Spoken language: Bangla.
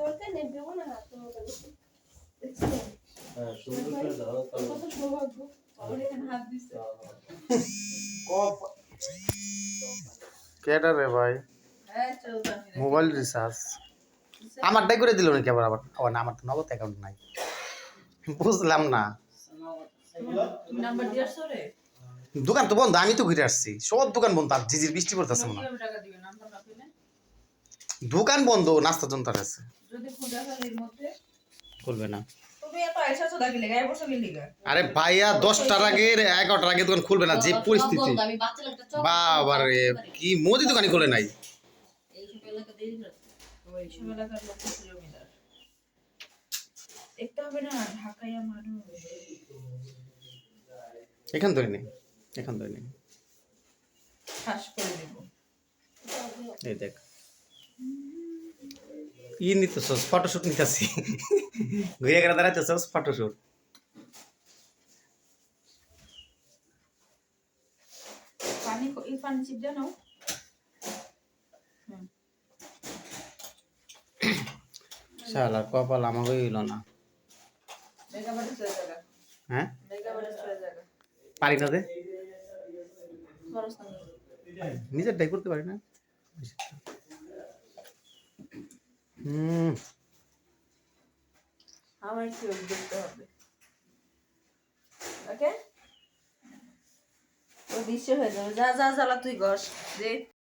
দরকার নেই দেবো না হাত তো হ্যাঁ সুন্দর করে দাও তাহলে কত সৌভাগ্য আমার এখানে হাত দিছে কপ কেডা রে ভাই হ্যাঁ চৌধুরী মোবাইল রিচার্জ আমারটাই করে দিল নাকি আবার আবার না আমার তো নগদ অ্যাকাউন্ট নাই বুঝলাম না নাম্বার দিয়াছ রে দোকান তো বন্ধ আমি তো ঘুরে আসছি সব দোকান বন্ধ আর ঝিঝির বৃষ্টি পড়তেছে মনে হয়। কিভাবে টাকা দিবেন নাম্বার না পেলে দোকান বন্ধ নাস্তা জনতার আছে যদি খুঁজা খালির মধ্যে খুলবে না তুমি এত এসেছো দেখি লেগে বসে গেলি গা আরে ভাইয়া 10টার আগে 11টার আগে দোকান খুলবে না যে পরিস্থিতি আমি বাচ্চা লোকটা চক বাবা রে কি মোদি দোকানই খুলে নাই এই সব এলাকা দেরি করে ওই সব এলাকার লোক জমিদার দেখতে হবে না ঢাকাইয়া মানুষ এখান ধরে নেই এখান ধরে নেই ফাঁস করে দেবো এই দেখ ই নিতেছস ফটোশুট নিতেছি ঘুরে গেলে দাঁড়াইতেছস ফটোশুট পানি এই পানি চিপ জানো শালা কপাল আমাকে হইল না মেগাবারে চলে জায়গা হ্যাঁ মেগাবারে চলে জায়গা পারি না দে খরচ না নিজেরটাই করতে পারি না আমার কি দেখতে হবে ওকে ও দৃশ্য হয়ে যাবে যা যা জ্বালা তুই গস যে